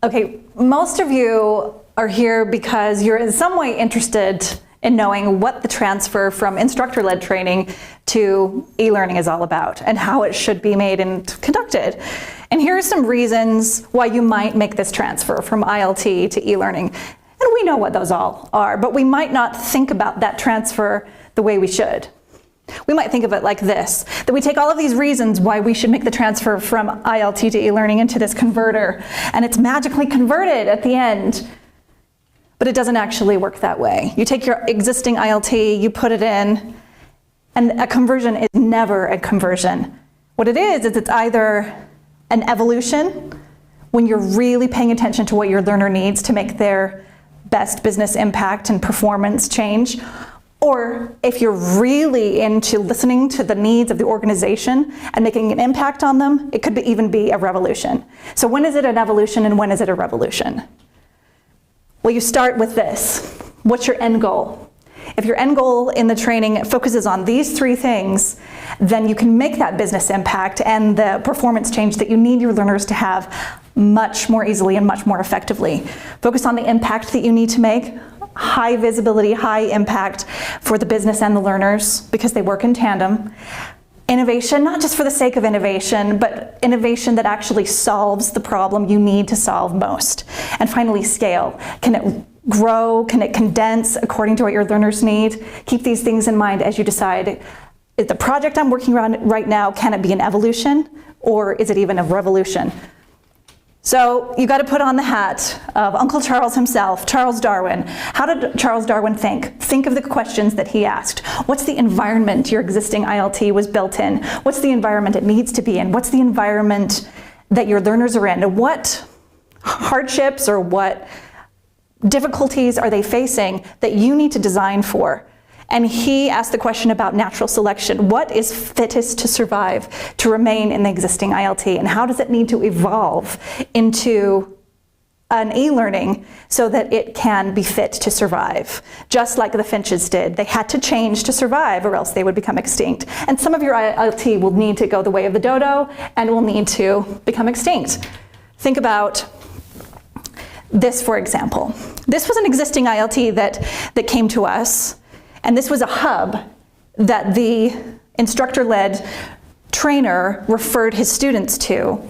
Okay, most of you are here because you're in some way interested in knowing what the transfer from instructor-led training to e-learning is all about and how it should be made and conducted. And here are some reasons why you might make this transfer from ILT to e-learning. And we know what those all are, but we might not think about that transfer the way we should. We might think of it like this, that we take all of these reasons why we should make the transfer from ILT to e-learning into this converter, and it's magically converted at the end. But it doesn't actually work that way. You take your existing ILT, you put it in, and a conversion is never a conversion. What it is it's either an evolution, when you're really paying attention to what your learner needs to make their best business impact and performance change, or if you're really into listening to the needs of the organization and making an impact on them, it could even be a revolution. So when is it an evolution and when is it a revolution? Well, you start with this. What's your end goal? If your end goal in the training focuses on these three things, then you can make that business impact and the performance change that you need your learners to have much more easily and much more effectively. Focus on the impact that you need to make. High visibility, high impact for the business and the learners because they work in tandem. Innovation, not just for the sake of innovation, but innovation that actually solves the problem you need to solve most. And finally, scale. Can it grow? Can it condense according to what your learners need? Keep these things in mind as you decide, is the project I'm working on right now, can it be an evolution or is it even a revolution? So you got to put on the hat of Uncle Charles himself, Charles Darwin. How did Charles Darwin think? Think of the questions that he asked. What's the environment your existing ILT was built in? What's the environment it needs to be in? What's the environment that your learners are in? And what hardships or what difficulties are they facing that you need to design for? And he asked the question about natural selection. What is fittest to survive, to remain in the existing ILT? And how does it need to evolve into an e-learning so that it can be fit to survive? Just like the finches did. They had to change to survive or else they would become extinct. And some of your ILT will need to go the way of the dodo and will need to become extinct. Think about this, for example. This was an existing ILT that came to us. And this was a hub that the instructor-led trainer referred his students to.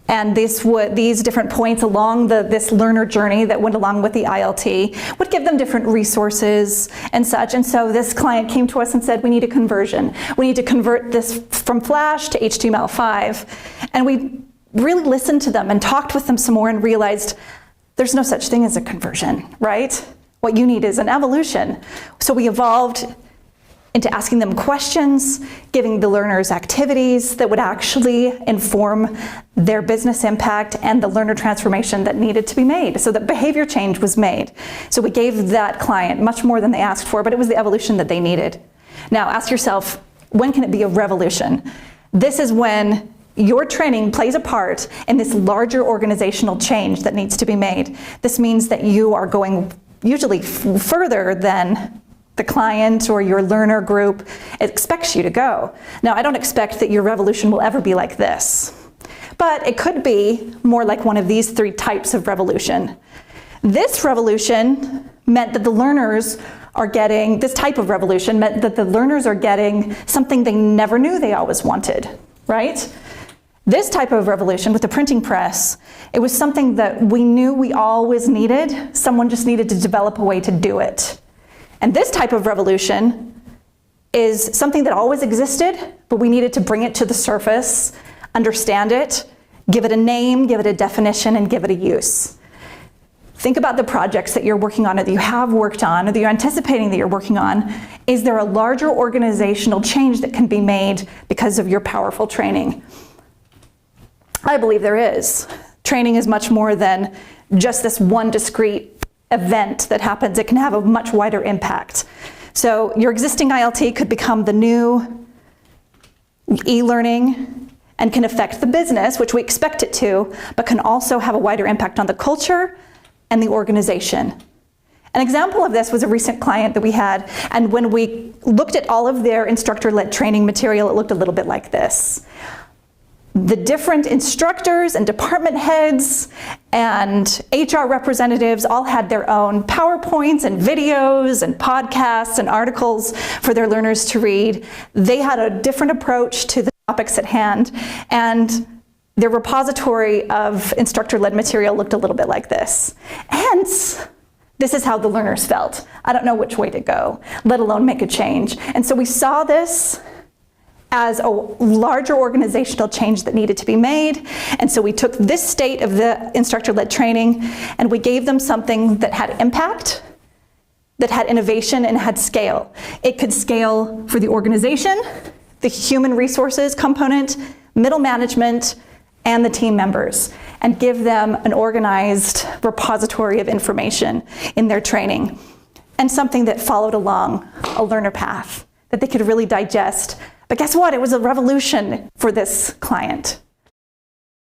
And these different points along this learner journey that went along with the ILT would give them different resources and such. And so this client came to us and said, we need a conversion. We need to convert this from Flash to HTML5. And we really listened to them and talked with them some more and realized there's no such thing as a conversion, right? What you need is an evolution. So we evolved into asking them questions, giving the learners activities that would actually inform their business impact and the learner transformation that needed to be made so that behavior change was made. So we gave that client much more than they asked for, but it was the evolution that they needed. Now ask yourself, when can it be a revolution? This is when your training plays a part in this larger organizational change that needs to be made. This means that you are going usually further than the client or your learner group expects you to go. Now, I don't expect that your revolution will ever be like this, but it could be more like one of these three types of revolution. This revolution meant that the learners are getting, this type of revolution meant that the learners are getting something they never knew they always wanted, right? This type of revolution with the printing press, it was something that we knew we always needed. Someone just needed to develop a way to do it. And this type of revolution is something that always existed, but we needed to bring it to the surface, understand it, give it a name, give it a definition, and give it a use. Think about the projects that you're working on or that you have worked on or that you're anticipating that you're working on. Is there a larger organizational change that can be made because of your powerful training? I believe there is. Training is much more than just this one discrete event that happens. It can have a much wider impact. So your existing ILT could become the new e-learning and can affect the business, which we expect it to, but can also have a wider impact on the culture and the organization. An example of this was a recent client that we had, and when we looked at all of their instructor-led training material, it looked a little bit like this. the different instructors and department heads and HR representatives all had their own PowerPoints and videos and podcasts and articles for their learners to read. They had a different approach to the topics at hand, and their repository of instructor-led material looked a little bit like this. Hence, this is how the learners felt. I don't know which way to go, let alone make a change. And so we saw this as a larger organizational change that needed to be made. And so we took this state of the instructor-led training and we gave them something that had impact, that had innovation, and had scale. It could scale for the organization, the human resources component, middle management, and the team members, and give them an organized repository of information in their training, and something that followed along a learner path that they could really digest. But guess what? It was a revolution for this client.